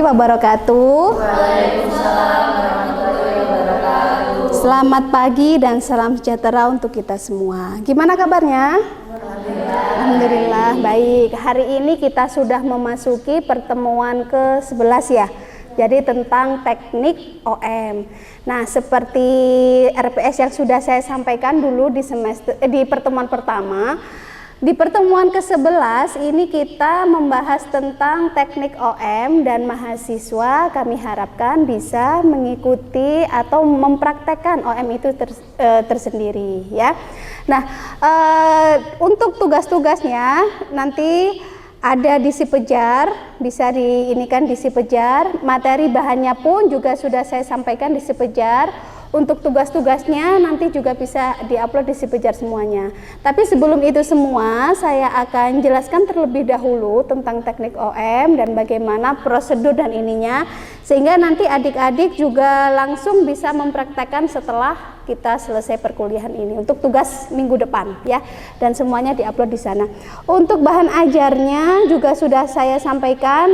wabarakatuh. Waalaikumsalam warahmatullahi wabarakatuh. Selamat pagi dan salam sejahtera untuk kita semua. Gimana kabarnya? Alhamdulillah baik. Hari ini kita sudah memasuki pertemuan ke-11 ya. Jadi tentang teknik OM. Nah, seperti RPS yang sudah saya sampaikan dulu di pertemuan pertama, di pertemuan ke-11 ini kita membahas tentang teknik OM dan mahasiswa kami harapkan bisa mengikuti atau mempraktekkan OM itu tersendiri ya. Nah, untuk tugas-tugasnya nanti ada di Sipejar, bisa diinikan di Sipejar. Materi bahannya pun juga sudah saya sampaikan di Sipejar. Untuk tugas-tugasnya nanti juga bisa diupload di Sipejar semuanya. Tapi sebelum itu semua, saya akan jelaskan terlebih dahulu tentang teknik OM dan bagaimana prosedur dan ininya, sehingga nanti adik-adik juga langsung bisa mempraktekkan setelah kita selesai perkuliahan ini untuk tugas minggu depan ya, dan semuanya diupload di sana. Untuk bahan ajarnya juga sudah saya sampaikan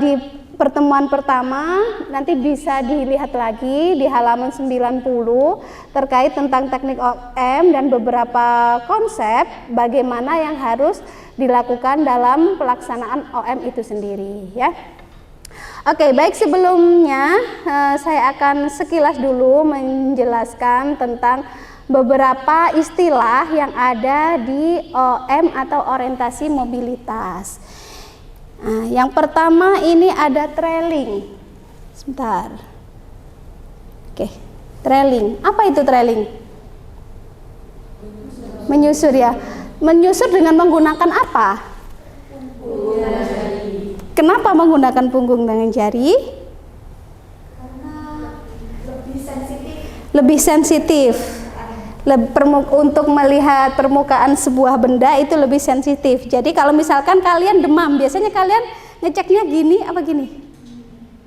di pertemuan pertama, nanti bisa dilihat lagi di halaman 90 terkait tentang teknik OM dan beberapa konsep bagaimana yang harus dilakukan dalam pelaksanaan OM itu sendiri ya. Oke, baik, sebelumnya saya akan sekilas dulu menjelaskan tentang beberapa istilah yang ada di OM atau orientasi mobilitas. Nah, yang pertama ini ada trailing. Sebentar. Oke, trailing. Apa itu trailing? Menyusur ya. Menyusur dengan menggunakan apa? Punggung dan jari. Kenapa menggunakan punggung dengan jari? Karena lebih sensitif. Lebih sensitif. Untuk melihat permukaan sebuah benda itu lebih sensitif. Jadi kalau misalkan kalian demam, biasanya kalian ngeceknya gini apa gini?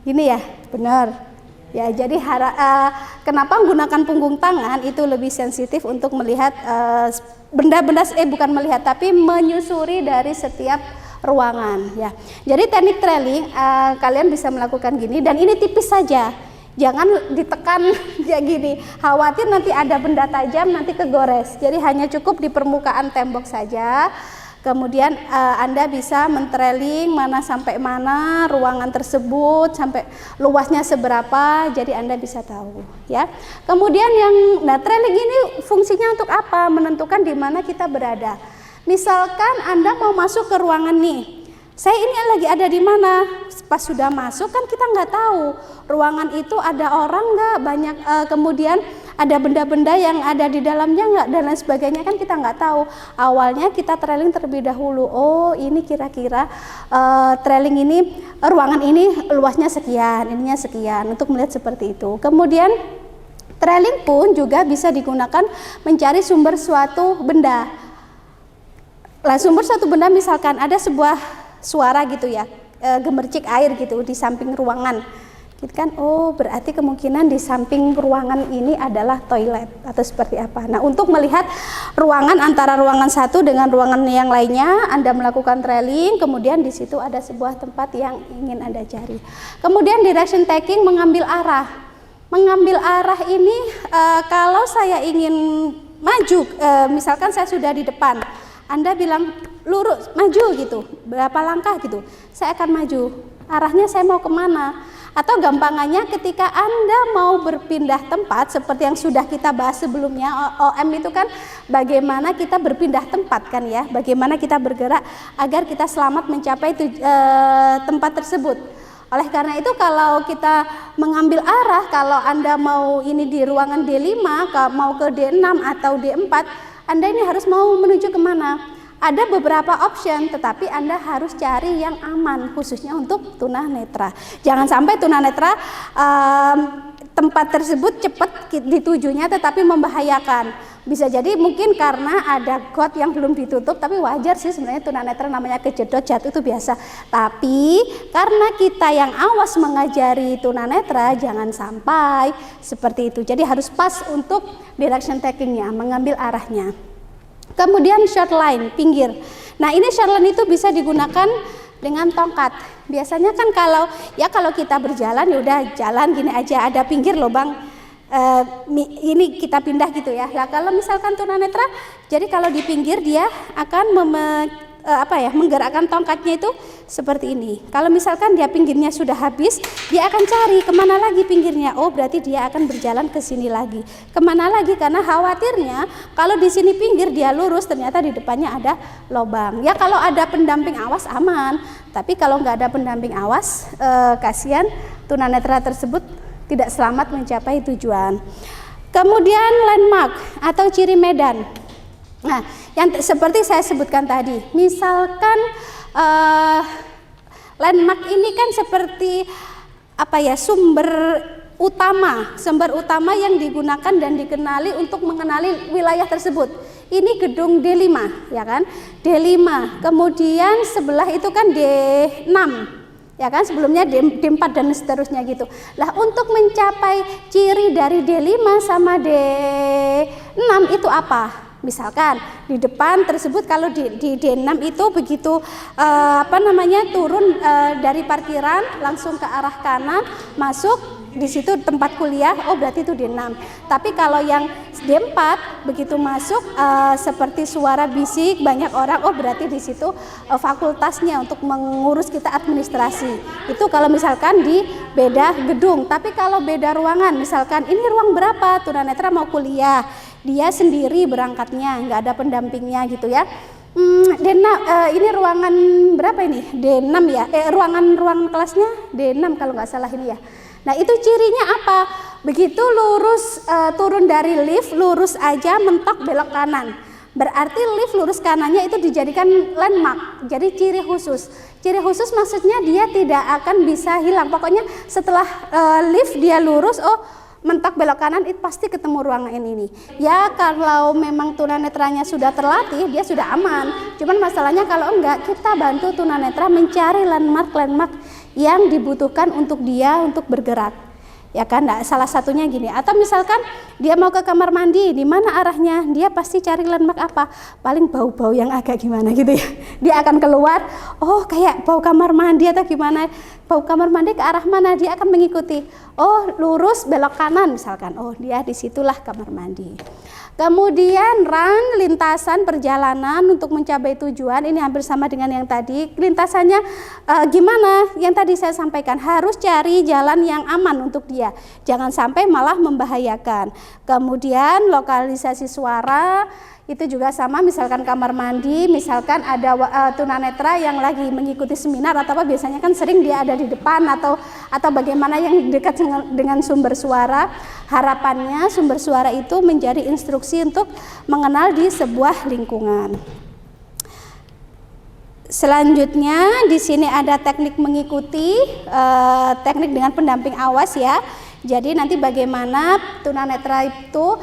Gini ya, benar. Ya, jadi kenapa menggunakan punggung tangan itu lebih sensitif untuk melihat benda-benda, bukan melihat tapi menyusuri dari setiap ruangan ya. Jadi teknik trailing kalian bisa melakukan gini, dan ini tipis saja. Jangan ditekan kayak gini, khawatir nanti ada benda tajam nanti kegores. Jadi hanya cukup di permukaan tembok saja. Kemudian Anda bisa mentrailing mana sampai mana ruangan tersebut, sampai luasnya seberapa, jadi Anda bisa tahu ya. Kemudian trailing ini fungsinya untuk apa? Menentukan di mana kita berada. Misalkan Anda mau masuk ke ruangan nih, saya ini lagi ada di mana? Pas sudah masuk kan kita nggak tahu ruangan itu ada orang nggak, banyak kemudian ada benda-benda yang ada di dalamnya nggak, dan lain sebagainya, kan kita nggak tahu. Awalnya kita trailing terlebih dahulu. Oh, ini kira-kira trailing ini ruangan ini luasnya sekian, ininya sekian, untuk melihat seperti itu. Kemudian trailing pun juga bisa digunakan mencari sumber suatu benda. Lah, sumber suatu benda misalkan ada sebuah suara gitu ya, gemercik air gitu di samping ruangan gitu kan. Oh, berarti kemungkinan di samping ruangan ini adalah toilet atau seperti apa. Nah, untuk melihat ruangan antara ruangan satu dengan ruangan yang lainnya, Anda melakukan trailing, kemudian di situ ada sebuah tempat yang ingin Anda cari. Kemudian direction taking, mengambil arah. Mengambil arah ini kalau saya ingin maju, misalkan saya sudah di depan, Anda bilang lurus, maju gitu, berapa langkah gitu, saya akan maju, arahnya saya mau kemana. Atau gampangannya ketika Anda mau berpindah tempat, seperti yang sudah kita bahas sebelumnya, OM itu kan bagaimana kita berpindah tempat kan ya, bagaimana kita bergerak agar kita selamat mencapai tempat tersebut. Oleh karena itu kalau kita mengambil arah, kalau Anda mau ini di ruangan D5, mau ke D6 atau D4, Anda ini harus mau menuju kemana? Ada beberapa option, tetapi Anda harus cari yang aman, khususnya untuk tunanetra. Jangan sampai tunanetra tempat tersebut cepat ditujunya tetapi membahayakan. Bisa jadi mungkin karena ada got yang belum ditutup, tapi wajar sih sebenarnya tunanetra namanya kejedot, jatuh itu biasa. Tapi karena kita yang awas mengajari tunanetra, jangan sampai seperti itu. Jadi harus pas untuk direction takingnya, mengambil arahnya. Kemudian short line, pinggir. Nah, ini short line itu bisa digunakan dengan tongkat. Biasanya kan kalau kita berjalan ya udah jalan gini aja, ada pinggir lubang ini kita pindah gitu ya. Nah kalau misalkan tunanetra, jadi kalau di pinggir dia akan menggerakkan tongkatnya itu seperti ini. Kalau misalkan dia pinggirnya sudah habis, dia akan cari kemana lagi pinggirnya. Oh berarti dia akan berjalan ke sini lagi. Kemana lagi? Karena khawatirnya kalau di sini pinggir dia lurus, ternyata di depannya ada lubang. Ya kalau ada pendamping awas aman. Tapi kalau nggak ada pendamping awas, kasihan tunanetra tersebut tidak selamat mencapai tujuan. Kemudian landmark atau ciri medan. Nah, yang seperti saya sebutkan tadi, misalkan landmark ini kan seperti sumber utama yang digunakan dan dikenali untuk mengenali wilayah tersebut. Ini gedung D5 ya kan, D5, kemudian sebelah itu kan D6 ya kan, sebelumnya D4 dan seterusnya gitu. Lah untuk mencapai ciri dari D5 sama D6 itu apa? Misalkan di depan tersebut kalau di D6 itu begitu turun dari parkiran langsung ke arah kanan masuk di situ tempat kuliah, oh berarti itu D6. Tapi kalau yang D4 begitu masuk seperti suara bisik banyak orang, oh berarti di situ fakultasnya untuk mengurus kita administrasi. Itu kalau misalkan di beda gedung. Tapi kalau beda ruangan, misalkan ini ruang berapa, tunanetra mau kuliah, dia sendiri berangkatnya, nggak ada pendampingnya gitu ya. D6, ini ruangan berapa ini? D6 ya, ruang kelasnya D6 kalau nggak salah ini ya. Nah itu cirinya apa? Begitu lurus turun dari lift, lurus aja mentok belok kanan. Berarti lift lurus kanannya itu dijadikan landmark. Jadi ciri khusus. Ciri khusus maksudnya dia tidak akan bisa hilang. Pokoknya setelah lift dia lurus, oh mentok belok kanan itu pasti ketemu ruangan ini. Ya kalau memang tunanetranya sudah terlatih, dia sudah aman. Cuman masalahnya kalau enggak, kita bantu tunanetra mencari landmark yang dibutuhkan untuk dia untuk bergerak. Ya kan, nah, salah satunya gini. Atau misalkan dia mau ke kamar mandi, di mana arahnya? Dia pasti cari landmark apa? Paling bau-bau yang agak gimana gitu ya. Dia akan keluar, oh kayak bau kamar mandi atau gimana? Bau kamar mandi ke arah mana? Dia akan mengikuti. Oh lurus belok kanan misalkan. Oh dia disitulah kamar mandi. Kemudian run, lintasan perjalanan untuk mencapai tujuan, ini hampir sama dengan yang tadi. Lintasannya gimana? Yang tadi saya sampaikan, harus cari jalan yang aman untuk dia, jangan sampai malah membahayakan. Kemudian lokalisasi suara, itu juga sama, misalkan kamar mandi, misalkan ada tunanetra yang lagi mengikuti seminar atau apa, biasanya kan sering dia ada di depan atau bagaimana yang dekat dengan sumber suara. Harapannya sumber suara itu menjadi instruksi untuk mengenal di sebuah lingkungan. Selanjutnya di sini ada teknik mengikuti, teknik dengan pendamping awas ya. Jadi nanti bagaimana tunanetra itu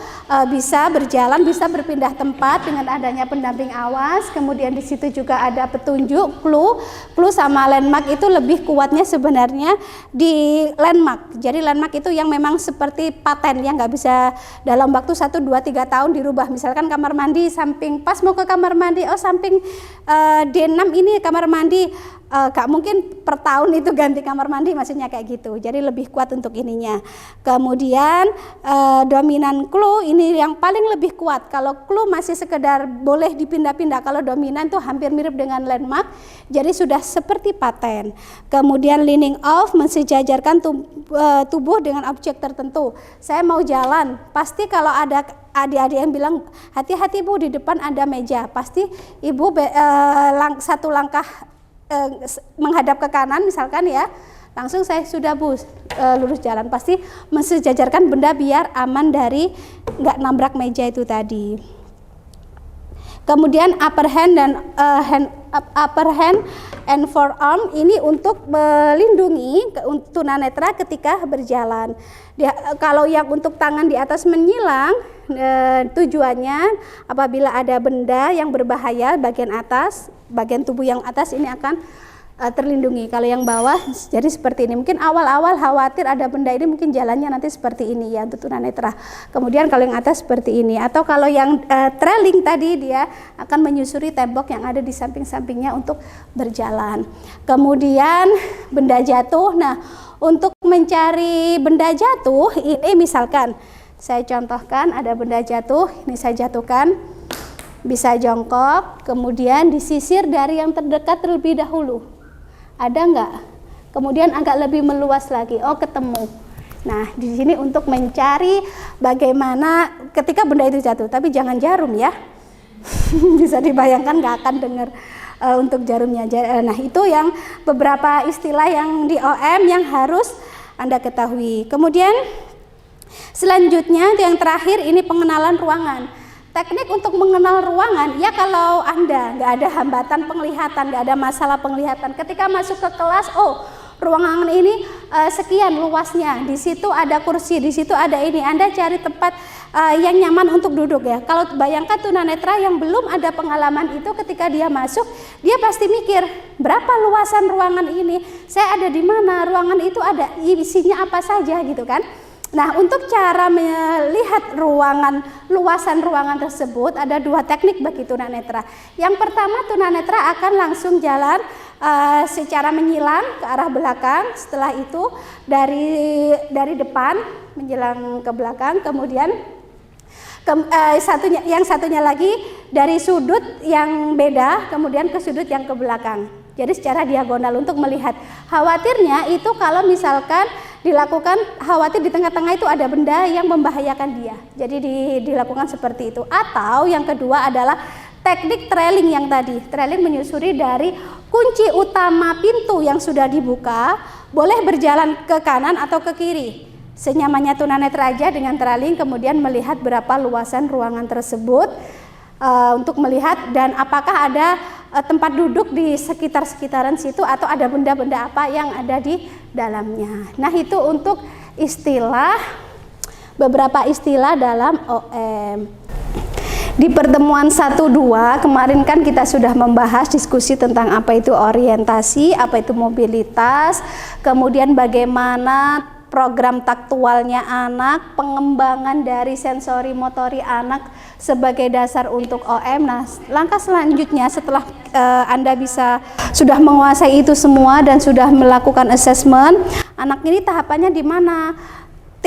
bisa berjalan, bisa berpindah tempat dengan adanya pendamping awas. Kemudian di situ juga ada petunjuk, clue sama landmark itu lebih kuatnya sebenarnya di landmark. Jadi landmark itu yang memang seperti paten yang nggak bisa dalam waktu 1, 2, 3 tahun dirubah. Misalkan kamar mandi samping, pas mau ke kamar mandi, oh samping D6 ini kamar mandi, gak mungkin per tahun itu ganti kamar mandi, maksudnya kayak gitu. Jadi lebih kuat untuk ininya. Kemudian dominan clue ini yang paling lebih kuat. Kalau clue masih sekedar boleh dipindah-pindah, kalau dominan tuh hampir mirip dengan landmark, jadi sudah seperti paten. Kemudian leaning off, mensejajarkan tubuh dengan objek tertentu. Saya mau jalan, pasti kalau ada adik-adik yang bilang hati-hati Bu, di depan ada meja, pasti ibu satu langkah menghadap ke kanan misalkan ya, langsung saya sudah Bu lurus jalan, pasti mensejajarkan benda biar aman dari nggak nabrak meja itu tadi. Kemudian upper hand and forearm ini untuk melindungi tunanetra ketika berjalan. Kalau yang untuk tangan di atas menyilang, tujuannya apabila ada benda yang berbahaya bagian atas, bagian tubuh yang atas ini akan terlindungi. Kalau yang bawah jadi seperti ini. Mungkin awal-awal khawatir ada benda ini, mungkin jalannya nanti seperti ini ya untuk tunanetra. Kemudian kalau yang atas seperti ini, atau kalau yang trailing tadi dia akan menyusuri tembok yang ada di samping-sampingnya untuk berjalan. Kemudian benda jatuh. Nah, untuk mencari benda jatuh ini misalkan saya contohkan ada benda jatuh, ini saya jatuhkan, bisa jongkok, kemudian disisir dari yang terdekat terlebih dahulu. Ada nggak? Kemudian agak lebih meluas lagi. Oh, ketemu. Nah, di sini untuk mencari bagaimana ketika benda itu jatuh. Tapi jangan jarum ya. Bisa dibayangkan nggak akan dengar untuk jarumnya. Nah, itu yang beberapa istilah yang di OM yang harus Anda ketahui. Kemudian selanjutnya yang terakhir ini pengenalan ruangan. Teknik untuk mengenal ruangan, ya kalau Anda nggak ada hambatan penglihatan, nggak ada masalah penglihatan, ketika masuk ke kelas, oh ruangan ini sekian luasnya, di situ ada kursi, di situ ada ini, Anda cari tempat yang nyaman untuk duduk ya. Kalau bayangkan tunanetra yang belum ada pengalaman itu, ketika dia masuk, dia pasti mikir, berapa luasan ruangan ini, saya ada di mana, ruangan itu ada isinya apa saja gitu kan. Nah, untuk cara melihat luasan ruangan tersebut ada dua teknik bagi tunanetra. Yang pertama, tunanetra akan langsung jalan secara menyilang ke arah belakang. Setelah itu dari depan menjelang ke belakang, kemudian yang satunya lagi dari sudut yang beda, kemudian ke sudut yang ke belakang. Jadi secara diagonal untuk melihat. Khawatirnya itu kalau misalkan dilakukan, khawatir di tengah-tengah itu ada benda yang membahayakan dia. Jadi dilakukan seperti itu. Atau yang kedua adalah teknik trailing yang tadi. Trailing menyusuri dari kunci utama pintu yang sudah dibuka, boleh berjalan ke kanan atau ke kiri. Senyamannya tunanetra aja dengan trailing, kemudian melihat berapa luasan ruangan tersebut. Untuk melihat dan apakah ada tempat duduk di sekitaran situ atau ada benda-benda apa yang ada di dalamnya. Nah, itu untuk beberapa istilah dalam OM. Di pertemuan 1-2 kemarin kan kita sudah membahas diskusi tentang apa itu orientasi, apa itu mobilitas, kemudian bagaimana program taktualnya anak, pengembangan dari sensori motori anak sebagai dasar untuk OM. Nah, langkah selanjutnya setelah Anda sudah menguasai itu semua dan sudah melakukan assessment, anak ini tahapannya di mana?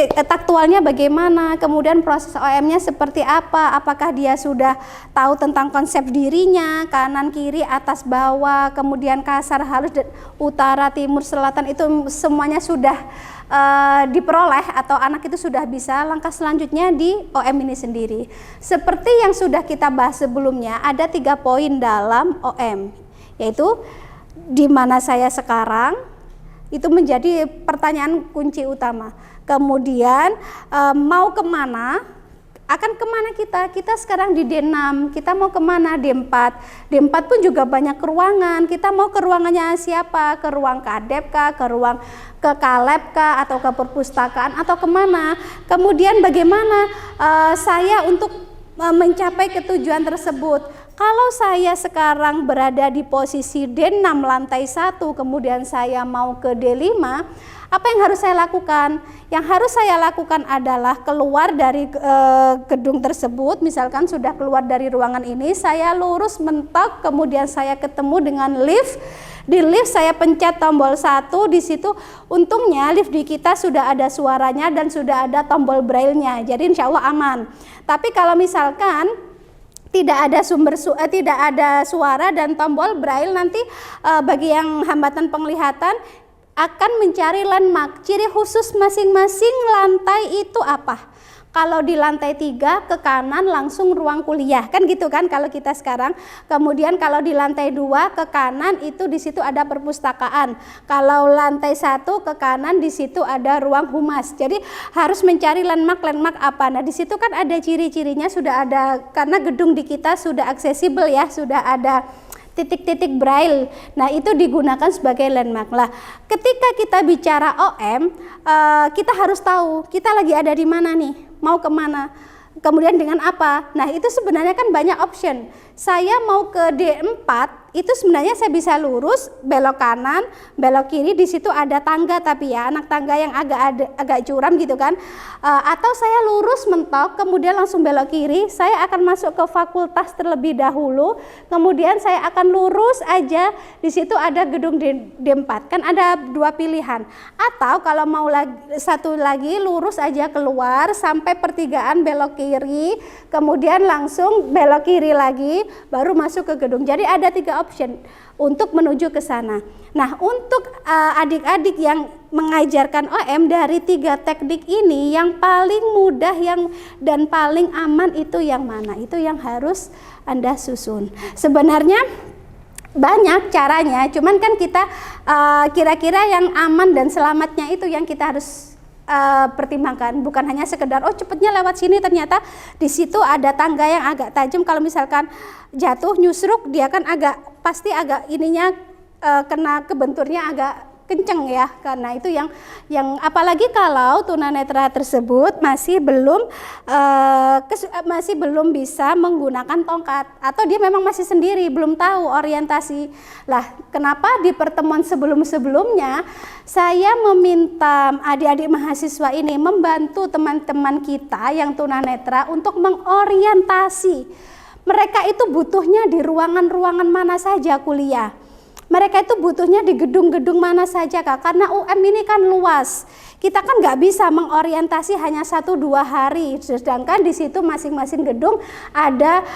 Taktualnya bagaimana, kemudian proses OM-nya seperti apa, apakah dia sudah tahu tentang konsep dirinya, kanan, kiri, atas, bawah, kemudian kasar, halus, utara, timur, selatan, itu semuanya sudah diperoleh atau anak itu sudah bisa. Langkah selanjutnya di OM ini sendiri. Seperti yang sudah kita bahas sebelumnya, ada 3 poin dalam OM, yaitu di mana saya sekarang, itu menjadi pertanyaan kunci utama. Kemudian mau kemana, akan kemana kita sekarang di D6, kita mau kemana D4. D4 pun juga banyak ruangan, kita mau ke ruangannya siapa, ke ruang kadep kah, ke kaleb kah, atau ke perpustakaan, atau kemana. Kemudian bagaimana saya untuk mencapai ketujuan tersebut. Kalau saya sekarang berada di posisi D6 lantai 1, kemudian saya mau ke D5, apa yang harus saya lakukan? Yang harus saya lakukan adalah keluar dari gedung tersebut. Misalkan sudah keluar dari ruangan ini, saya lurus mentok, kemudian saya ketemu dengan lift. Di lift saya pencet tombol 1, di situ untungnya lift di kita sudah ada suaranya dan sudah ada tombol braille-nya. Jadi insya Allah aman. Tapi kalau misalkan tidak ada suara dan tombol braille, nanti bagi yang hambatan penglihatan akan mencari landmark, ciri khusus masing-masing lantai itu apa. Kalau di lantai 3 ke kanan langsung ruang kuliah, kan gitu kan kalau kita sekarang. Kemudian kalau di lantai 2 ke kanan itu di situ ada perpustakaan. Kalau lantai 1 ke kanan di situ ada ruang humas. Jadi harus mencari landmark apa. Nah, di situ kan ada ciri-cirinya, sudah ada, karena gedung di kita sudah aksesibel ya, sudah ada titik-titik braille. Nah, itu digunakan sebagai landmark. Lah, ketika kita bicara OM, kita harus tahu kita lagi ada di mana nih, mau kemana, kemudian dengan apa. Nah, itu sebenarnya kan banyak option. Saya mau ke D4 itu sebenarnya saya bisa lurus, belok kanan, belok kiri, di situ ada tangga tapi ya, anak tangga yang agak curam gitu kan. Atau saya lurus mentok, kemudian langsung belok kiri, saya akan masuk ke fakultas terlebih dahulu, kemudian saya akan lurus aja, di situ ada gedung D4, kan ada dua pilihan. Atau kalau mau satu lagi, lurus aja keluar sampai pertigaan belok kiri, kemudian langsung belok kiri lagi, baru masuk ke gedung. Jadi ada 3 option untuk menuju ke sana. Nah, untuk adik-adik yang mengajarkan OM dari 3 teknik ini, yang paling mudah dan paling aman itu yang mana? Itu yang harus Anda susun. Sebenarnya banyak caranya, cuman kan kita kira-kira yang aman dan selamatnya itu yang kita harus pertimbangkan, bukan hanya sekedar oh cepetnya lewat sini, ternyata di situ ada tangga yang agak tajam, kalau misalkan jatuh nyusruk dia kan pasti agak ininya kena kebenturnya agak kenceng ya, karena itu yang apalagi kalau tunanetra tersebut masih belum bisa menggunakan tongkat, atau dia memang masih sendiri belum tahu orientasi. Lah, kenapa di pertemuan sebelum-sebelumnya saya meminta adik-adik mahasiswa ini membantu teman-teman kita yang tunanetra untuk mengorientasi. Mereka itu butuhnya di ruangan-ruangan mana saja kuliah. Mereka itu butuhnya di gedung-gedung mana saja Kak, karena UM ini kan luas. Kita kan nggak bisa mengorientasi hanya 1-2 hari, sedangkan di situ masing-masing gedung ada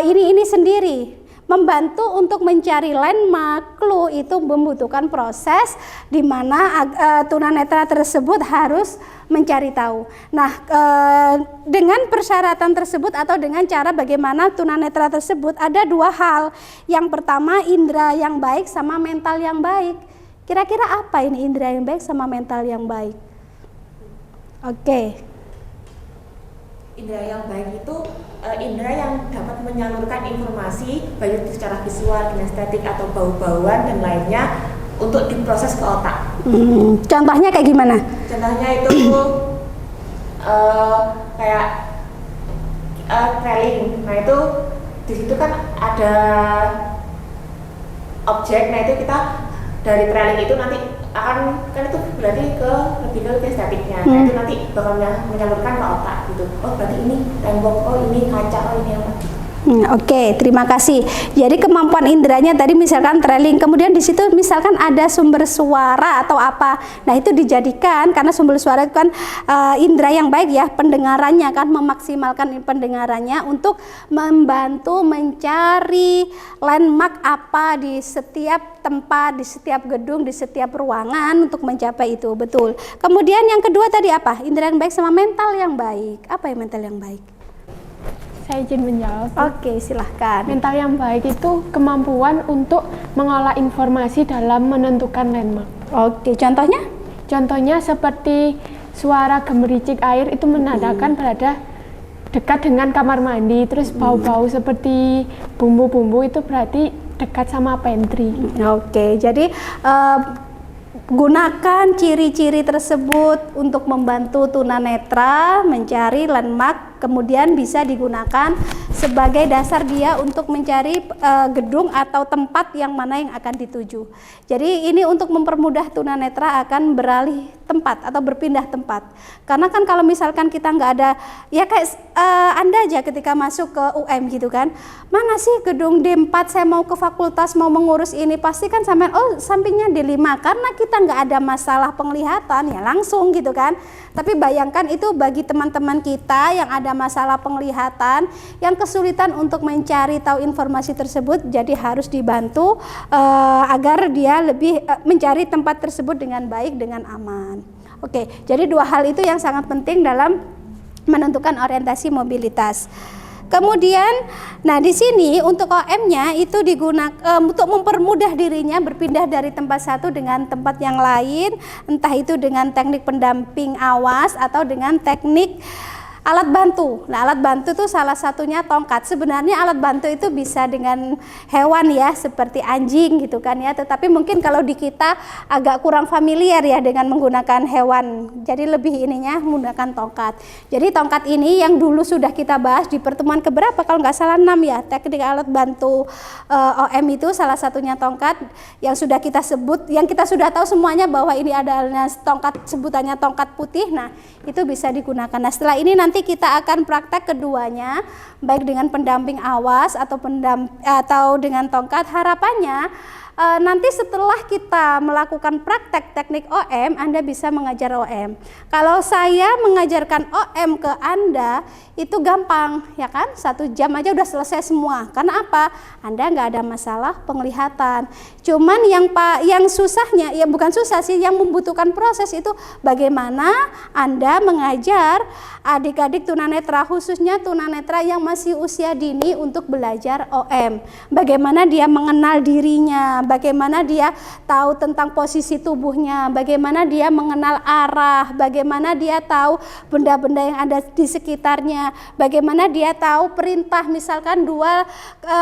ini sendiri. Membantu untuk mencari landmark, clue itu membutuhkan proses di mana tunanetra tersebut harus mencari tahu. Nah, dengan persyaratan tersebut atau dengan cara bagaimana tunanetra tersebut ada 2 hal. Yang pertama indera yang baik sama mental yang baik. Kira-kira apa ini indera yang baik sama mental yang baik? Oke. Indera yang baik itu indera yang dapat menyalurkan informasi baik itu secara visual, kinestetik atau bau-bauan dan lainnya untuk diproses ke otak. Contohnya kayak gimana? Contohnya itu kayak trailing. Nah itu di situ kan ada objek. Nah itu kita dari trailing itu nanti kan itu berarti lebih ke kinestetiknya. Nah itu nanti bakal menyalurkan ke otak gitu. Oh berarti ini tembok, oh ini kaca, oh ini apa. Oke, terima kasih. Jadi kemampuan inderanya tadi misalkan trailing, kemudian di situ misalkan ada sumber suara atau apa. Nah, itu dijadikan karena sumber suara itu kan indera yang baik ya, pendengarannya kan, memaksimalkan pendengarannya untuk membantu mencari landmark apa di setiap tempat, di setiap gedung, di setiap ruangan untuk mencapai itu, betul. Kemudian yang kedua tadi apa? Indera yang baik sama mental yang baik. Apa ya mental yang baik? Saya izin menjawab. Oke, silahkan. Mental yang baik itu kemampuan untuk mengolah informasi dalam menentukan landmark. Oke, contohnya? Contohnya seperti suara gemericik air itu menandakan berada dekat dengan kamar mandi. Terus bau-bau seperti bumbu-bumbu itu berarti dekat sama pantry. Oke, jadi gunakan ciri-ciri tersebut untuk membantu tunanetra mencari landmark, kemudian bisa digunakan sebagai dasar dia untuk mencari gedung atau tempat yang mana yang akan dituju. Jadi ini untuk mempermudah tunanetra akan beralih tempat atau berpindah tempat. Karena kan kalau misalkan kita nggak ada, ya kayak Anda aja ketika masuk ke UM gitu kan, mana sih gedung D4, saya mau ke fakultas mau mengurus ini, pasti kan sampai oh sampingnya D5, karena kita nggak ada masalah penglihatan ya langsung gitu kan. Tapi bayangkan itu bagi teman-teman kita yang ada masalah penglihatan, yang kesulitan untuk mencari tahu informasi tersebut, jadi harus dibantu agar dia lebih mencari tempat tersebut dengan baik, dengan aman. Oke, jadi 2 hal itu yang sangat penting dalam menentukan orientasi mobilitas. Kemudian, nah di sini untuk OM-nya itu digunakan untuk mempermudah dirinya berpindah dari tempat satu dengan tempat yang lain, entah itu dengan teknik pendamping awas atau dengan teknik alat bantu. Nah, alat bantu itu salah satunya tongkat. Sebenarnya alat bantu itu bisa dengan hewan ya, seperti anjing gitu kan ya. Tetapi mungkin kalau di kita agak kurang familiar ya dengan menggunakan hewan. Jadi lebih ininya menggunakan tongkat. Jadi tongkat ini yang dulu sudah kita bahas di pertemuan keberapa kalau nggak salah 6 ya. Teknik alat bantu OM itu salah satunya tongkat yang sudah kita sebut, yang kita sudah tahu semuanya bahwa ini adalah tongkat, sebutannya tongkat putih. Nah, itu bisa digunakan. Nah, setelah ini nanti kita akan praktek keduanya, baik dengan pendamping awas atau dengan tongkat. Harapannya nanti setelah kita melakukan praktek teknik OM, Anda bisa mengajar OM. Kalau saya mengajarkan OM ke Anda, itu gampang ya kan, 1 jam aja udah selesai semua. Karena apa? Anda nggak ada masalah penglihatan. Cuman yang susahnya, ya bukan susah sih, yang membutuhkan proses itu bagaimana Anda mengajar adik-adik tunanetra, khususnya tunanetra yang masih usia dini untuk belajar OM. Bagaimana dia mengenal dirinya, bagaimana dia tahu tentang posisi tubuhnya, bagaimana dia mengenal arah, bagaimana dia tahu benda-benda yang ada di sekitarnya, bagaimana dia tahu perintah, misalkan 2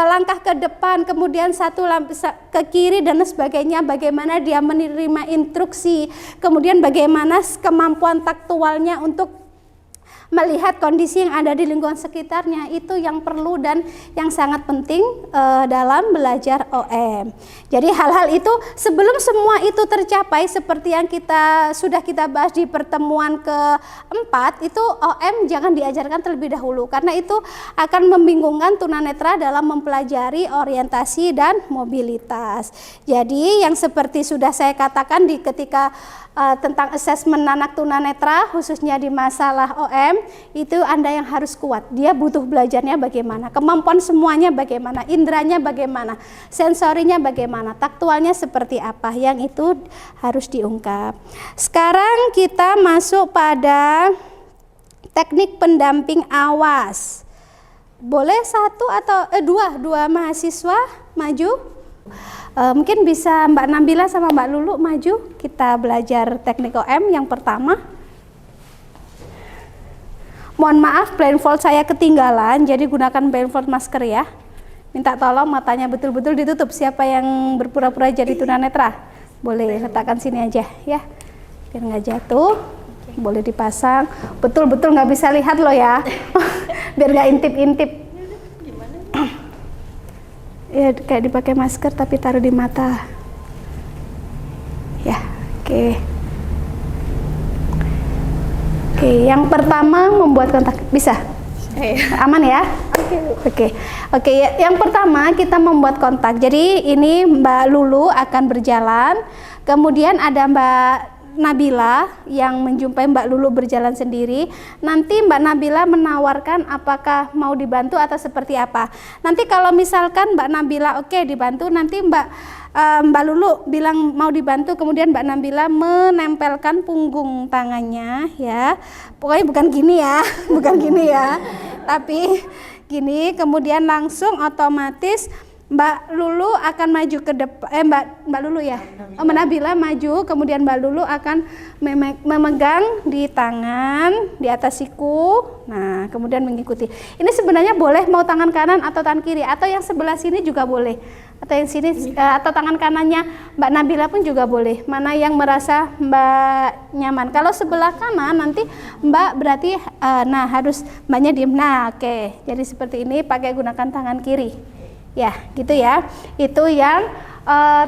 langkah ke depan, kemudian 1 ke kiri dan sebagainya, bagaimana dia menerima instruksi, kemudian bagaimana kemampuan taktualnya untuk melihat kondisi yang ada di lingkungan sekitarnya. Itu yang perlu dan yang sangat penting dalam belajar OM. Jadi hal-hal itu sebelum semua itu tercapai seperti yang sudah kita bahas di pertemuan keempat, itu OM jangan diajarkan terlebih dahulu karena itu akan membingungkan tunanetra dalam mempelajari orientasi dan mobilitas. Jadi yang seperti sudah saya katakan ketika tentang asesmen anak tunanetra, khususnya di masalah OM, itu Anda yang harus kuat. Dia butuh belajarnya bagaimana, kemampuan semuanya bagaimana, indranya bagaimana, sensorinya bagaimana, taktualnya seperti apa, yang itu harus diungkap. Sekarang kita masuk pada teknik pendamping awas. Boleh 1 atau 2 mahasiswa maju? Mungkin bisa Mbak Nabila sama Mbak Lulu maju, kita belajar teknik OM yang pertama. Mohon maaf, blindfold saya ketinggalan, jadi gunakan blindfold masker ya. Minta tolong matanya betul-betul ditutup. Siapa yang berpura-pura jadi tunanetra, boleh letakkan sini aja ya, biar nggak jatuh. Boleh dipasang, betul-betul nggak bisa lihat loh ya, biar nggak intip-intip. Ya kayak dipakai masker tapi taruh di mata ya. Oke, yang pertama membuat kontak, bisa aman ya. Oke, yang pertama kita membuat kontak. Jadi ini Mbak Lulu akan berjalan, kemudian ada Mbak Nabila yang menjumpai Mbak Lulu berjalan sendiri. Nanti Mbak Nabila menawarkan apakah mau dibantu atau seperti apa. Nanti kalau misalkan Mbak Nabila oke dibantu, nanti Mbak Lulu bilang mau dibantu, kemudian Mbak Nabila menempelkan punggung tangannya ya. Pokoknya bukan gini ya, bukan gini ya, tapi gini, kemudian langsung otomatis Mbak Lulu akan maju ke depan, Mbak Lulu ya, Mbak Nabila maju, kemudian Mbak Lulu akan memegang di tangan di atas siku, nah kemudian mengikuti. Ini sebenarnya boleh mau tangan kanan atau tangan kiri, atau yang sebelah sini juga boleh, atau yang sini atau tangan kanannya Mbak Nabila pun juga boleh, mana yang merasa Mbak nyaman. Kalau sebelah kanan nanti Mbak berarti nah harus Mbaknya diem. Nah oke, jadi seperti ini, pakai gunakan tangan kiri. Ya, gitu ya. Itu yang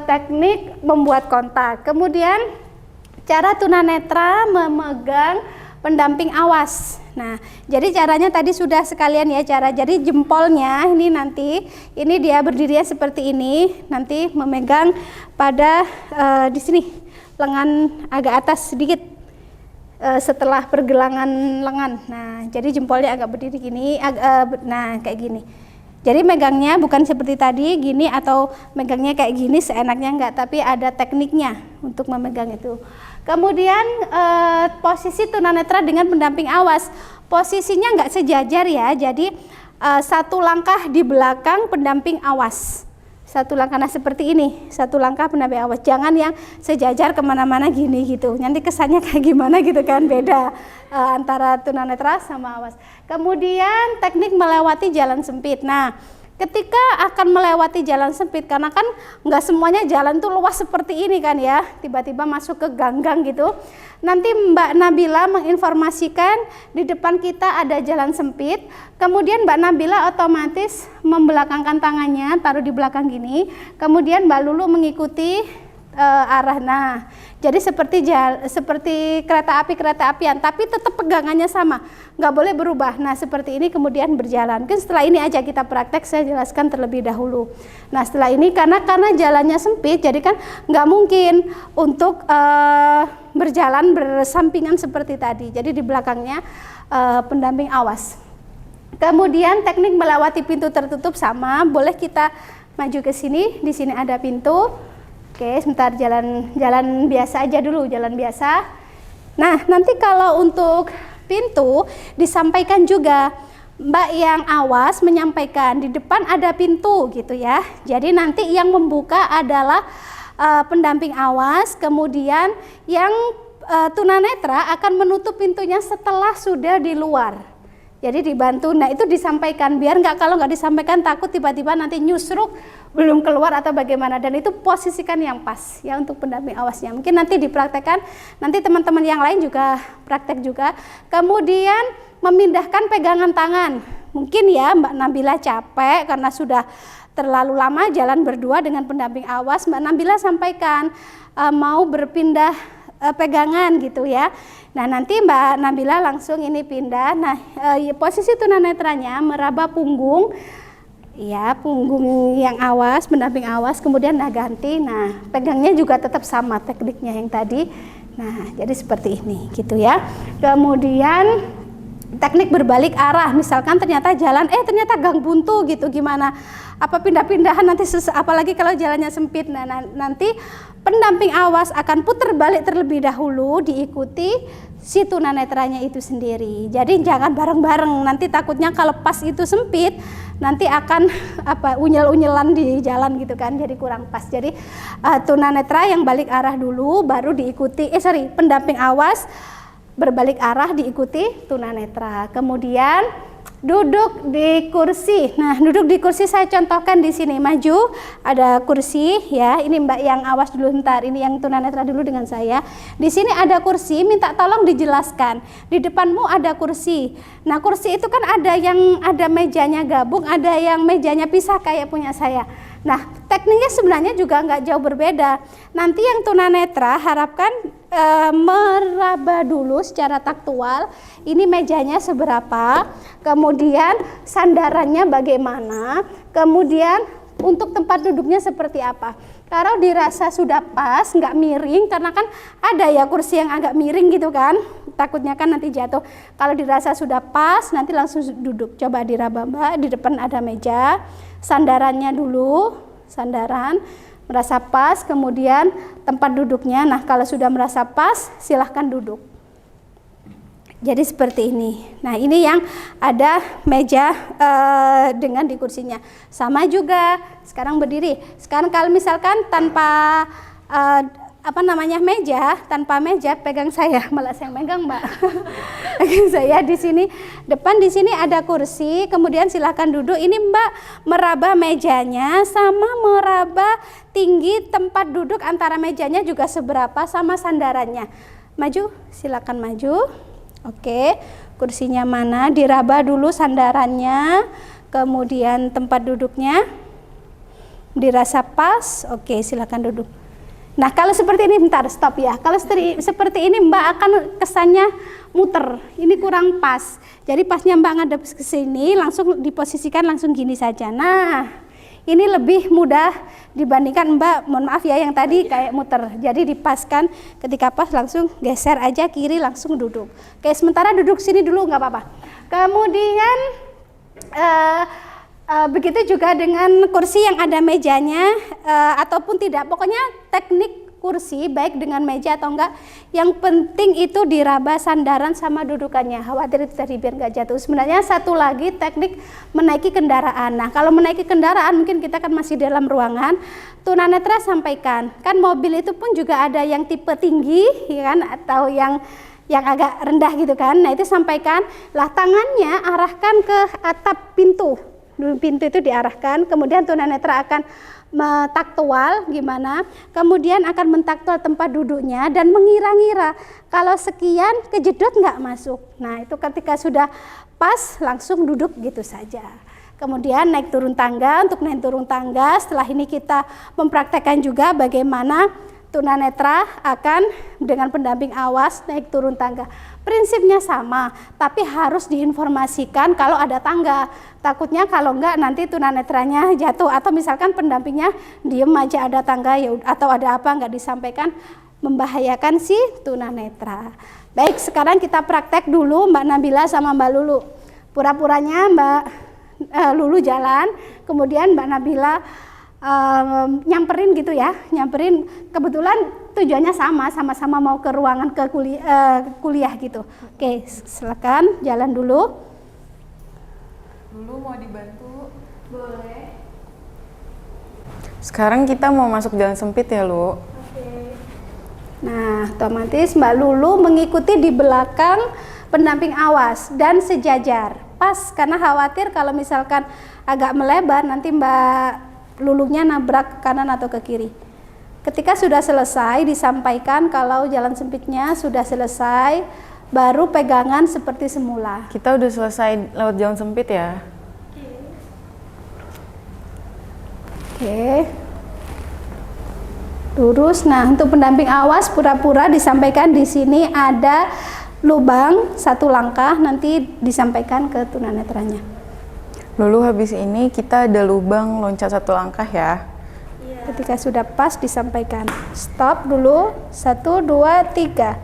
teknik membuat kontak. Kemudian cara tunanetra memegang pendamping awas. Nah, jadi caranya tadi sudah sekalian ya, jadi jempolnya ini nanti ini dia berdirinya seperti ini, nanti memegang pada di sini lengan agak atas sedikit setelah pergelangan lengan. Nah, jadi jempolnya agak berdiri gini, nah kayak gini. Jadi megangnya bukan seperti tadi gini atau megangnya kayak gini seenaknya enggak, tapi ada tekniknya untuk memegang itu. Kemudian posisi tunanetra dengan pendamping awas, posisinya enggak sejajar ya, jadi 1 langkah di belakang pendamping awas. Satu langkah, nah seperti ini, satu langkah pendamping awas. Jangan yang sejajar kemana-mana gini gitu, nanti kesannya kayak gimana gitu kan, beda antara tunanetra sama awas. Kemudian teknik melewati jalan sempit. Nah, ketika akan melewati jalan sempit, karena kan nggak semuanya jalan tuh luas seperti ini kan ya, tiba-tiba masuk ke gang-gang gitu. Nanti Mbak Nabila menginformasikan di depan kita ada jalan sempit, kemudian Mbak Nabila otomatis membelakangkan tangannya, taruh di belakang gini, kemudian Mbak Lulu mengikuti arah. Nah, jadi seperti kereta apian, tapi tetap pegangannya sama, nggak boleh berubah. Nah, seperti ini kemudian berjalan. Mungkin setelah ini aja kita praktek, saya jelaskan terlebih dahulu. Nah, setelah ini karena jalannya sempit, jadi kan nggak mungkin untuk berjalan bersampingan seperti tadi. Jadi di belakangnya pendamping awas. Kemudian teknik melewati pintu tertutup sama, boleh kita maju ke sini. Di sini ada pintu. Oke, sebentar, jalan biasa aja dulu, jalan biasa. Nah, nanti kalau untuk pintu disampaikan juga, Mbak yang awas menyampaikan di depan ada pintu gitu ya. Jadi nanti yang membuka adalah pendamping awas, kemudian yang tunanetra akan menutup pintunya setelah sudah di luar. Jadi dibantu. Nah, itu disampaikan biar kalau nggak disampaikan takut tiba-tiba nanti nyusruk belum keluar atau bagaimana, dan itu posisikan yang pas ya untuk pendamping awasnya. Mungkin nanti dipraktekkan, nanti teman-teman yang lain juga praktek juga. Kemudian memindahkan pegangan tangan. Mungkin ya Mbak Nabila capek karena sudah terlalu lama jalan berdua dengan pendamping awas, Mbak Nabila sampaikan mau berpindah pegangan gitu ya. Nah, nanti Mbak Nabila langsung ini pindah. Nah, posisi tunanetranya meraba punggung ya, punggung yang awas, pendamping awas, kemudian ganti. Nah, pegangnya juga tetap sama tekniknya yang tadi. Nah, jadi seperti ini gitu ya. Kemudian teknik berbalik arah, misalkan ternyata jalan ternyata gang buntu gitu, gimana apa pindah-pindahan nanti apalagi kalau jalannya sempit. Nah, nanti pendamping awas akan putar balik terlebih dahulu, diikuti si tunanetranya itu sendiri. Jadi jangan bareng-bareng, nanti takutnya kalau pas itu sempit nanti akan unyel-unyelan di jalan gitu kan, jadi kurang pas. Jadi tunanetra yang balik arah dulu baru diikuti pendamping awas berbalik arah diikuti tunanetra. Kemudian duduk di kursi. Nah, duduk di kursi saya contohkan di sini. Maju, ada kursi ya. Ini Mbak yang awas dulu ntar. Ini yang tunanetra dulu dengan saya. Di sini ada kursi, minta tolong dijelaskan. Di depanmu ada kursi. Nah, kursi itu kan ada mejanya gabung, ada yang mejanya pisah kayak punya saya. Nah, tekniknya sebenarnya juga nggak jauh berbeda. Nanti yang tunanetra harapkan meraba dulu secara taktual, ini mejanya seberapa, kemudian sandarannya bagaimana, kemudian untuk tempat duduknya seperti apa. Kalau dirasa sudah pas, nggak miring, karena kan ada ya kursi yang agak miring gitu kan, takutnya kan nanti jatuh. Kalau dirasa sudah pas, nanti langsung duduk. Coba diraba Mbak, di depan ada meja, sandarannya dulu, sandaran, merasa pas, kemudian tempat duduknya. Nah, kalau sudah merasa pas, silahkan duduk. Jadi seperti ini. Nah, ini yang ada meja dengan di kursinya. Sama juga, sekarang berdiri. Sekarang kalau misalkan tanpa meja, tanpa meja, pegang saya, malah saya megang Mbak. Pegang saya di sini, depan di sini ada kursi, kemudian silahkan duduk. Ini Mbak meraba mejanya sama meraba tinggi tempat duduk antara mejanya juga seberapa, sama sandarannya. Maju, silakan maju. Oke, kursinya mana? Diraba dulu sandarannya, kemudian tempat duduknya dirasa pas. Oke, silakan duduk. Nah, kalau seperti ini, bentar, stop ya. Kalau seperti ini Mbak akan kesannya muter, ini kurang pas. Jadi pasnya Mbak ngadep ke sini, langsung diposisikan langsung gini saja. Nah, ini lebih mudah dibandingkan Mbak, mohon maaf ya, yang tadi kayak muter. Jadi dipaskan, ketika pas langsung geser aja kiri, langsung duduk. Oke, sementara duduk sini dulu nggak apa-apa. Kemudian begitu juga dengan kursi yang ada mejanya ataupun tidak, pokoknya teknik kursi, baik dengan meja atau enggak, yang penting itu diraba sandaran sama dudukannya. Khawatir itu tadi biar nggak jatuh. Sebenarnya satu lagi teknik menaiki kendaraan. Nah, kalau menaiki kendaraan mungkin kita kan masih dalam ruangan. Tunanetra sampaikan, kan mobil itu pun juga ada yang tipe tinggi, ya kan, atau yang agak rendah gitu kan. Nah, itu sampaikan, lah tangannya arahkan ke atap pintu. Pintu itu diarahkan, kemudian tunanetra akan taktual gimana, kemudian akan mentaktual tempat duduknya dan mengira-ngira kalau sekian kejedot nggak masuk. Nah, itu ketika sudah pas langsung duduk gitu saja. Kemudian naik turun tangga. Untuk naik turun tangga, setelah ini kita mempraktekkan juga bagaimana tunanetra akan dengan pendamping awas naik turun tangga. Prinsipnya sama, tapi harus diinformasikan kalau ada tangga. Takutnya kalau enggak nanti tunanetranya jatuh, atau misalkan pendampingnya diem aja ada tangga ya, atau ada apa nggak disampaikan, membahayakan si tunanetra. Baik, sekarang kita praktek dulu Mbak Nabila sama Mbak Lulu. Pura-puranya Mbak Lulu jalan, kemudian Mbak Nabila nyamperin gitu ya, nyamperin, kebetulan tujuannya sama-sama mau ke ruangan ke kuliah gitu. Oke, silakan jalan dulu. Dulu mau dibantu. Boleh. Sekarang kita mau masuk jalan sempit ya, Lu. Nah, otomatis Mbak Lulu mengikuti di belakang pendamping awas dan sejajar. Pas, karena khawatir kalau misalkan agak melebar nanti Mbak Lulunya nabrak ke kanan atau ke kiri. Ketika sudah selesai disampaikan kalau jalan sempitnya sudah selesai, baru pegangan seperti semula. Kita udah selesai lewat jalan sempit ya. Oke. Lurus. Nah, untuk pendamping awas pura-pura disampaikan di sini ada lubang 1 langkah, nanti disampaikan ke tunanetranya. Lulu, habis ini kita ada lubang loncat 1 langkah ya. Ketika sudah pas disampaikan. Stop dulu. 1, 2, 3.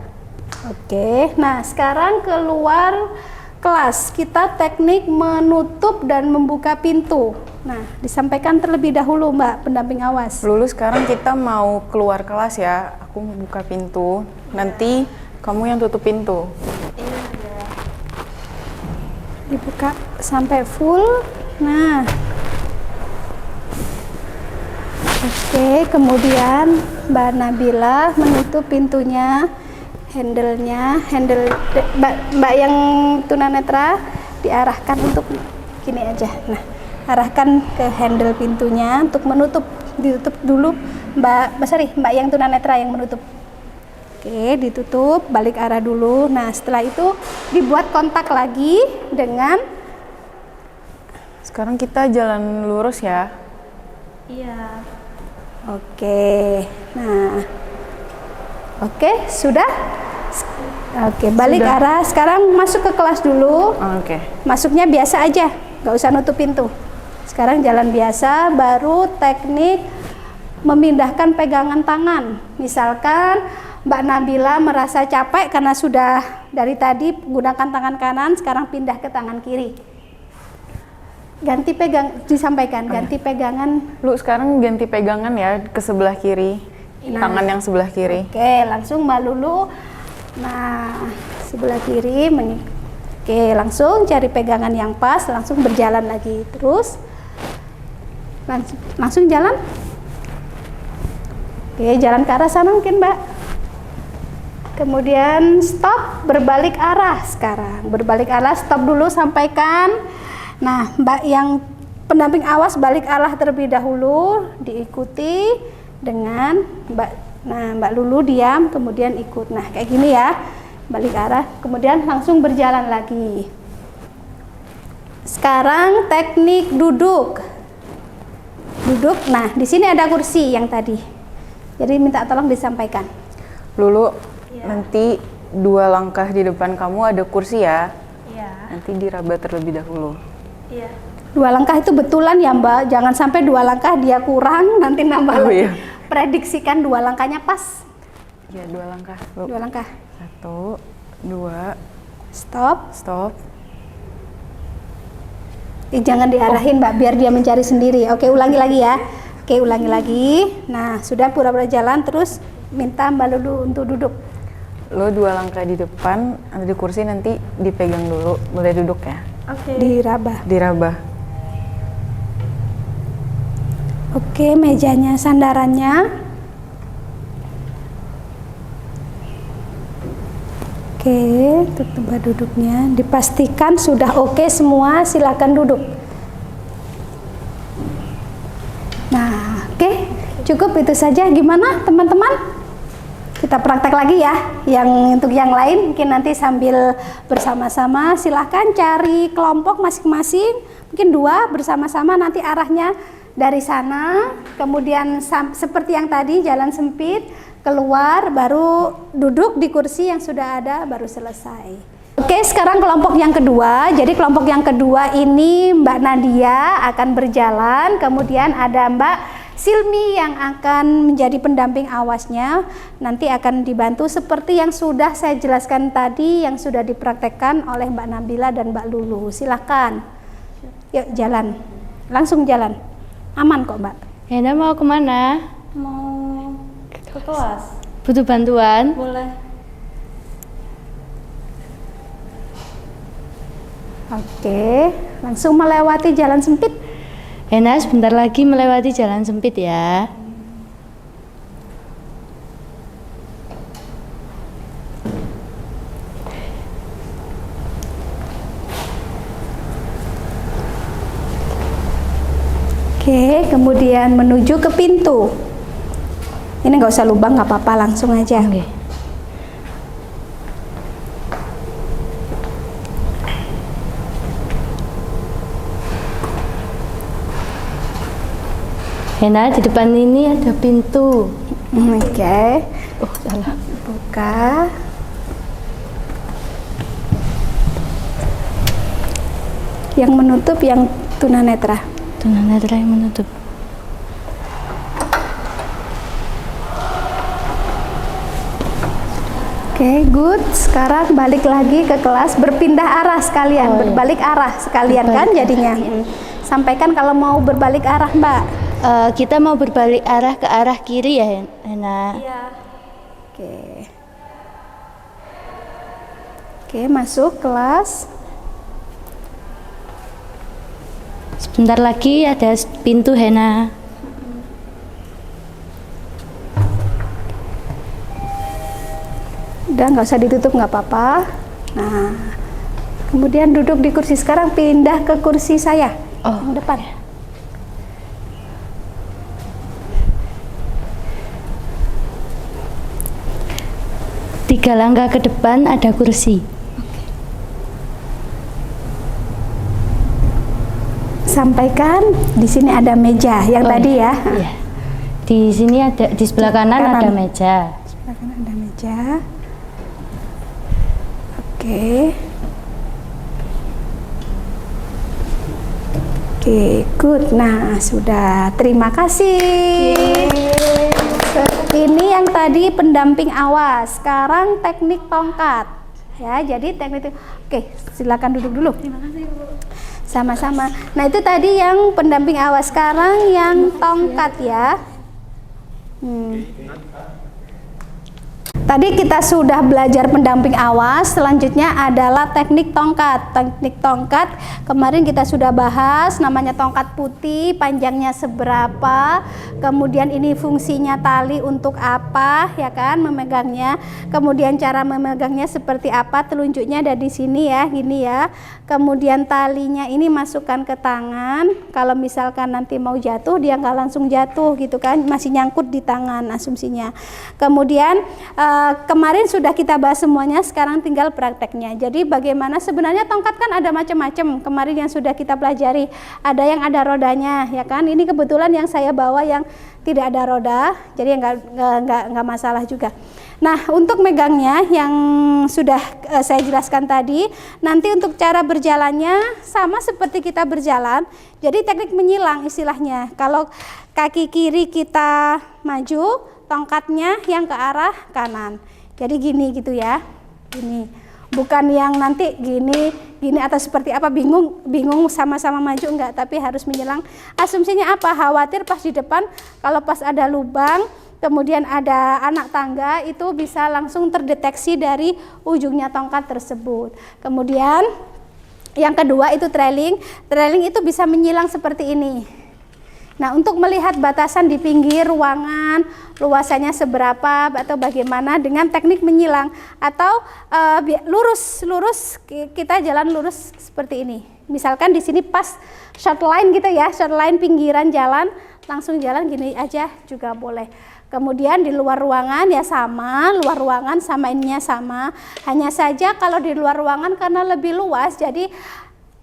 Oke. Nah, sekarang keluar kelas. Kita teknik menutup dan membuka pintu. Nah, disampaikan terlebih dahulu Mbak pendamping awas. Lulu, sekarang kita mau keluar kelas ya. Aku mau buka pintu. Nanti kamu yang tutup pintu. Dibuka sampai full. Nah, oke, kemudian Mbak Nabila menutup pintunya, handle Mbak yang tunanetra diarahkan untuk gini aja. Nah, arahkan ke handle pintunya untuk menutup, ditutup dulu Mbak yang tunanetra yang menutup. Oke, ditutup, balik arah dulu. Nah, setelah itu dibuat kontak lagi dengan. Sekarang kita jalan lurus ya. Iya. Oke, nah, oke, sudah. Oke, balik Sudah. arah. Sekarang masuk ke kelas dulu. Oke. Masuknya biasa aja, nggak usah nutup pintu. Sekarang jalan biasa, baru teknik memindahkan pegangan tangan. Misalkan Mbak Nabila merasa capek karena sudah dari tadi gunakan tangan kanan, sekarang pindah ke tangan kiri. Ganti pegang, disampaikan ganti pegangan. Lu sekarang ganti pegangan ya ke sebelah kiri. Nah. Tangan yang sebelah kiri. Oke, langsung Mbak Lulu. Nah, sebelah kiri. Oke, langsung cari pegangan yang pas, langsung berjalan lagi. Terus langsung jalan. Oke, jalan ke arah sana mungkin Mbak. Kemudian stop, berbalik arah sekarang. Berbalik arah, stop dulu, sampaikan. Nah, Mbak yang pendamping awas balik arah terlebih dahulu, diikuti dengan Mbak Lulu diam, kemudian ikut. Nah, kayak gini ya. Balik arah, kemudian langsung berjalan lagi. Sekarang teknik duduk. Duduk. Nah, di sini ada kursi yang tadi. Jadi minta tolong disampaikan. Lulu, nanti 2 langkah di depan kamu ada kursi ya. Iya. Nanti diraba terlebih dahulu. Iya. 2 langkah itu betulan ya Mbak, jangan sampai 2 langkah dia kurang, nanti nambah Oh, lagi. iya. Prediksikan 2 langkahnya pas. Ya, 2 langkah. 2 langkah. 1, 2, Stop. stop. Jangan diarahin Mbak, biar dia mencari sendiri. Oke, ulangi lagi ya. Oke, ulangi lagi. Nah, sudah pura-pura jalan terus minta Mbak Lulu untuk duduk. Lo 2 langkah di depan, ada di kursi, nanti dipegang dulu, boleh duduk ya. Oke. Diraba. Diraba. Oke, mejanya, sandarannya. Oke, tempat duduknya dipastikan sudah oke semua, silakan duduk. Nah, oke, cukup itu saja. Gimana teman-teman? Kita praktek lagi ya. Yang untuk yang lain mungkin nanti sambil bersama-sama, silahkan cari kelompok masing-masing, mungkin 2 bersama-sama, nanti arahnya dari sana, kemudian seperti yang tadi jalan sempit, keluar, baru duduk di kursi yang sudah ada, baru selesai. Oke, sekarang kelompok yang kedua. Jadi kelompok yang kedua ini Mbak Nadia akan berjalan, kemudian ada Mbak Silmi yang akan menjadi pendamping awasnya. Nanti akan dibantu seperti yang sudah saya jelaskan tadi, yang sudah dipraktekkan oleh Mbak Nabila dan Mbak Lulu. Silahkan, yuk jalan, langsung jalan. Aman kok Mbak. Hena mau kemana? Mau ke kelas? Butuh bantuan? Boleh. Oke, langsung melewati jalan sempit. Hena sebentar lagi melewati jalan sempit ya. Oke, kemudian menuju ke pintu. Ini nggak usah lubang, nggak apa-apa, langsung aja. Oke. Hena, di depan ini ada pintu. Oke. Oh, salah. Buka. Yang menutup yang tunanetra. Tunanetra yang menutup. Oke, good. Sekarang balik lagi ke kelas, berpindah arah sekalian, berbalik arah sekalian kan jadinya. Sampaikan kalau mau berbalik arah, Mbak. Kita mau berbalik arah ke arah kiri ya, Hena? Iya. Oke. Oke, masuk kelas. Sebentar lagi ada pintu, Hena. Udah, nggak usah ditutup, nggak apa-apa. Nah, kemudian duduk di kursi. Sekarang pindah ke kursi saya yang depan. 3 langkah ke depan ada kursi. Sampaikan di sini ada meja yang tadi ya. Iya. Di sini ada, di sebelah kanan ada meja. Sebelah kanan ada meja. Oke. Oke, good. Nah, sudah. Terima kasih. Ini yang tadi pendamping awas. Sekarang teknik tongkat. Ya, jadi teknik. Oke, silakan duduk dulu. Terima kasih, Bu. Sama-sama. Nah, itu tadi yang pendamping awas. Sekarang yang tongkat ya. Tadi kita sudah belajar pendamping awas, selanjutnya adalah teknik tongkat. Teknik tongkat kemarin kita sudah bahas, namanya tongkat putih, panjangnya seberapa, kemudian ini fungsinya tali untuk apa, ya kan, memegangnya. Kemudian cara memegangnya seperti apa, telunjuknya ada di sini ya, gini ya. Kemudian talinya ini masukkan ke tangan, kalau misalkan nanti mau jatuh, dia nggak langsung jatuh gitu kan, masih nyangkut di tangan asumsinya. Kemudian kemarin sudah kita bahas semuanya, sekarang tinggal prakteknya. Jadi bagaimana sebenarnya tongkat kan ada macam-macam. Kemarin yang sudah kita pelajari, ada yang ada rodanya, ya kan. Ini kebetulan yang saya bawa yang tidak ada roda, jadi nggak masalah juga. Nah, untuk megangnya yang sudah saya jelaskan tadi, nanti untuk cara berjalannya sama seperti kita berjalan. Jadi teknik menyilang istilahnya. Kalau kaki kiri kita maju, tongkatnya yang ke arah kanan. Jadi gini gitu ya. Gini. Bukan yang nanti gini atau seperti apa, bingung sama-sama maju enggak, tapi harus menyelang. Asumsinya apa? Khawatir pas di depan kalau pas ada lubang kemudian ada anak tangga, itu bisa langsung terdeteksi dari ujungnya tongkat tersebut. Kemudian yang kedua itu trailing. Trailing itu bisa menyilang seperti ini. Nah, untuk melihat batasan di pinggir ruangan, luasannya seberapa atau bagaimana dengan teknik menyilang, atau lurus kita jalan lurus seperti ini. Misalkan di sini pas short line gitu ya, short line pinggiran jalan, langsung jalan gini aja juga boleh. Kemudian di luar ruangan ya sama, luar ruangan sama ininya sama. Hanya saja kalau di luar ruangan karena lebih luas, jadi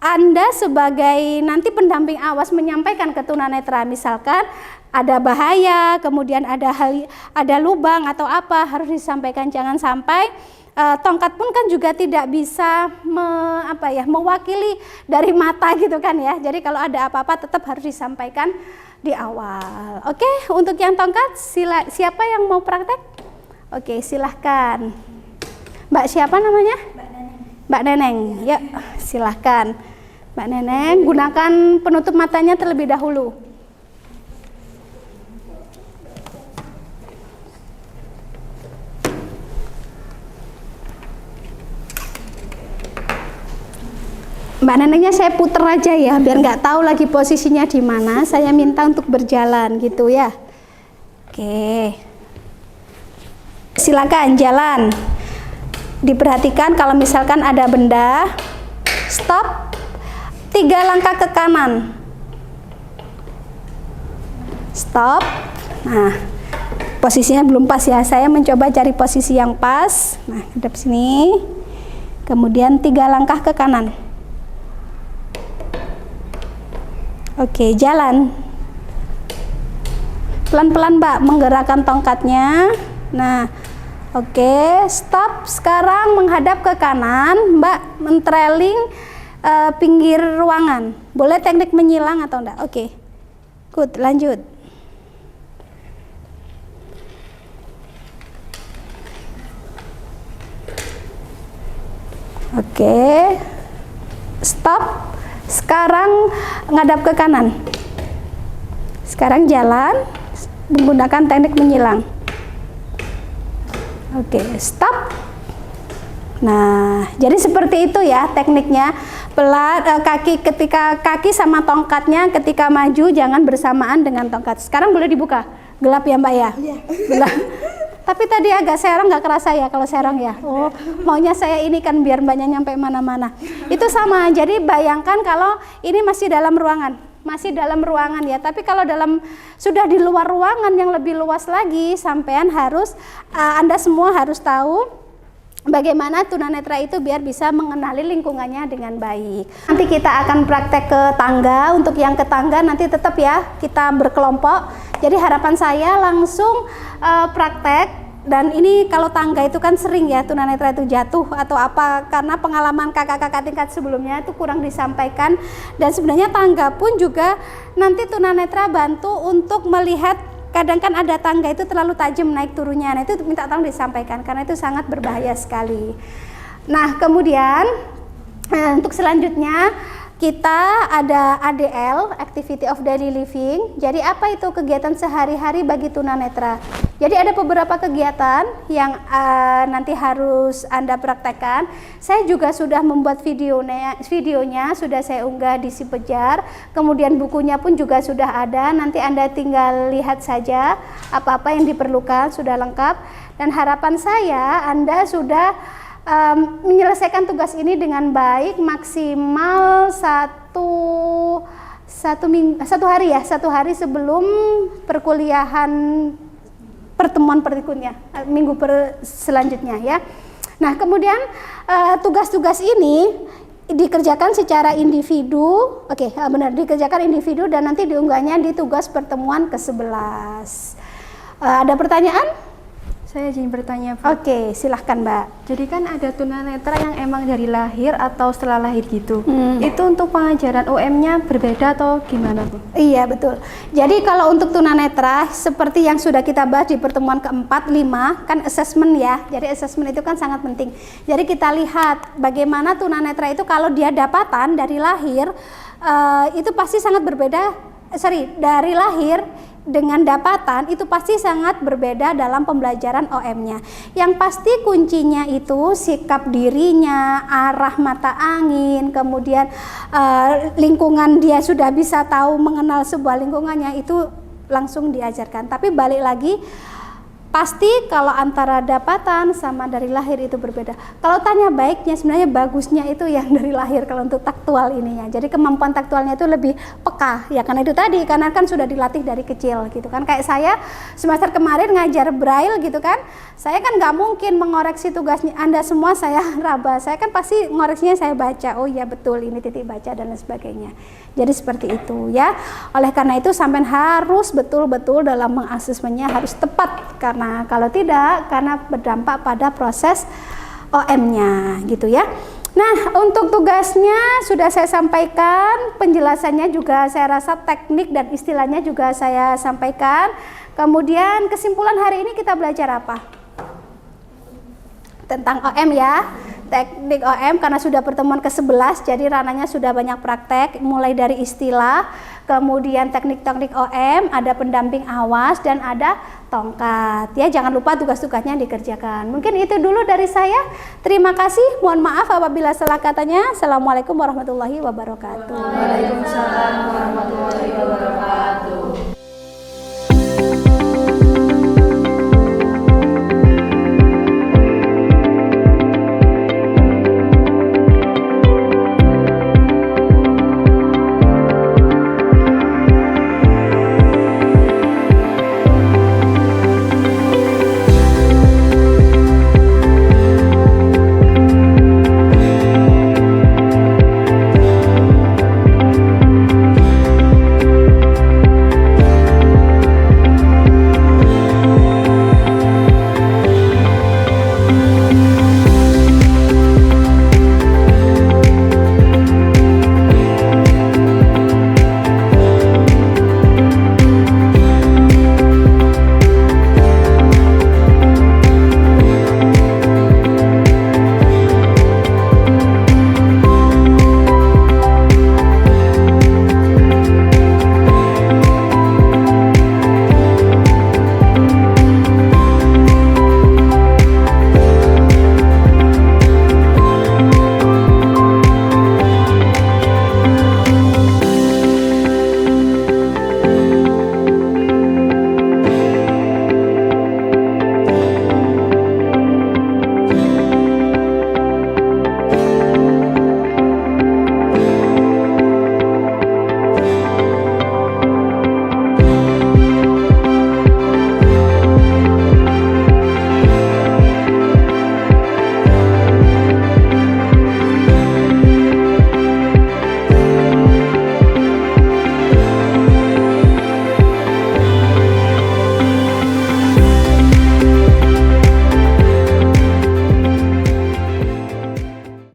Anda sebagai nanti pendamping awas menyampaikan ke tunanetra, misalkan ada bahaya, kemudian ada lubang atau apa, harus disampaikan. Jangan sampai tongkat pun kan juga tidak bisa mewakili dari mata gitu kan ya. Jadi kalau ada apa-apa tetap harus disampaikan di awal. Oke, untuk yang tongkat siapa yang mau praktek? Oke, silahkan. Mbak siapa namanya? Mbak Neneng. Ya, silahkan. Mbak Neneng, gunakan penutup matanya terlebih dahulu. Mbak Nenengnya saya puter aja ya, biar nggak tahu lagi posisinya di mana. Saya minta untuk berjalan gitu ya. Oke. Silakan jalan. Diperhatikan kalau misalkan ada benda, stop. 3 langkah ke kanan. Stop. Nah, posisinya belum pas ya. Saya mencoba cari posisi yang pas. Nah, hadap sini. Kemudian 3 langkah ke kanan. Oke, jalan. Pelan-pelan Mbak menggerakkan tongkatnya. Nah, oke, stop. Sekarang menghadap ke kanan, Mbak mentrailing pinggir ruangan. Boleh teknik menyilang atau enggak? Oke. Good, lanjut. Oke. Stop. Sekarang ngadap ke kanan. Sekarang jalan menggunakan teknik menyilang. Oke, stop. Nah, jadi seperti itu ya tekniknya. Pelan ketika kaki sama tongkatnya ketika maju jangan bersamaan dengan tongkat. Sekarang boleh dibuka. Gelap ya Mbak ya? Iya. Gelap. Tapi tadi agak serong, nggak kerasa ya kalau serong ya? Oh, maunya saya ini kan biar Mbaknya nyampe mana-mana. Itu sama, jadi bayangkan kalau ini masih dalam ruangan. Masih dalam ruangan ya, tapi kalau sudah di luar ruangan yang lebih luas lagi, sampean harus, Anda semua harus tahu bagaimana tunanetra itu biar bisa mengenali lingkungannya dengan baik. Nanti kita akan praktek ke tangga. Untuk yang ke tangga nanti tetap ya kita berkelompok. Jadi harapan saya langsung praktek. Dan ini kalau tangga itu kan sering ya tunanetra itu jatuh atau apa karena pengalaman kakak-kakak tingkat sebelumnya itu kurang disampaikan. Dan sebenarnya tangga pun juga nanti tunanetra bantu untuk melihat. Kadang kan ada tangga itu terlalu tajam naik turunnya, nah itu minta tolong disampaikan karena itu sangat berbahaya sekali. Nah kemudian untuk selanjutnya kita ada ADL, Activity of Daily Living. Jadi apa itu kegiatan sehari-hari bagi tunanetra? Jadi ada beberapa kegiatan yang nanti harus Anda praktekkan. Saya juga sudah membuat videonya sudah saya unggah di Si Pejar. Kemudian bukunya pun juga sudah ada. Nanti Anda tinggal lihat saja apa-apa yang diperlukan, sudah lengkap. Dan harapan saya Anda sudah menyelesaikan tugas ini dengan baik, maksimal satu hari sebelum perkuliahan pertemuan berikutnya, minggu selanjutnya ya. Nah kemudian tugas-tugas ini dikerjakan secara individu, dikerjakan individu dan nanti diunggahnya di tugas pertemuan ke-11. Ada pertanyaan? Saya izin bertanya, Bu. Oke, silahkan Mbak. Jadi kan ada tunanetra yang emang dari lahir atau setelah lahir gitu. Itu untuk pengajaran UM-nya berbeda atau gimana, Bu? Iya, betul. Jadi kalau untuk tunanetra, seperti yang sudah kita bahas di pertemuan ke-4, 5, kan assessment ya. Jadi assessment itu kan sangat penting. Jadi kita lihat bagaimana tunanetra itu kalau dia dapatan dari lahir, itu pasti sangat berbeda dari lahir dengan dapatan itu pasti sangat berbeda dalam pembelajaran OM-nya. Yang pasti kuncinya itu sikap dirinya, arah mata angin, kemudian lingkungan, dia sudah bisa tahu mengenal sebuah lingkungannya, itu langsung diajarkan. Tapi balik lagi, pasti kalau antara dapatan sama dari lahir itu berbeda. Kalau tanya baiknya, sebenarnya bagusnya itu yang dari lahir kalau untuk taktual ininya. Jadi kemampuan taktualnya itu lebih peka ya, karena itu tadi, karena kan sudah dilatih dari kecil gitu kan. Kayak saya semester kemarin ngajar braille gitu kan, saya kan nggak mungkin mengoreksi tugasnya Anda semua saya raba, saya kan pasti ngoreksinya saya baca, oh iya betul ini titik baca dan lain sebagainya. Jadi seperti itu ya. Oleh karena itu sampai harus betul-betul dalam mengasesmennya harus tepat, karena kalau tidak, karena berdampak pada proses OM-nya gitu ya. Nah, untuk tugasnya sudah saya sampaikan, penjelasannya juga saya rasa teknik dan istilahnya juga saya sampaikan. Kemudian kesimpulan hari ini kita belajar apa? Tentang OM ya, teknik OM, karena sudah pertemuan ke-11 jadi ranahnya sudah banyak praktek, mulai dari istilah, kemudian teknik-teknik OM, ada pendamping awas dan ada tongkat ya. Jangan lupa tugas-tugasnya dikerjakan. Mungkin itu dulu dari saya, terima kasih, mohon maaf apabila salah katanya. Assalamualaikum warahmatullahi wabarakatuh. Waalaikumsalam warahmatullahi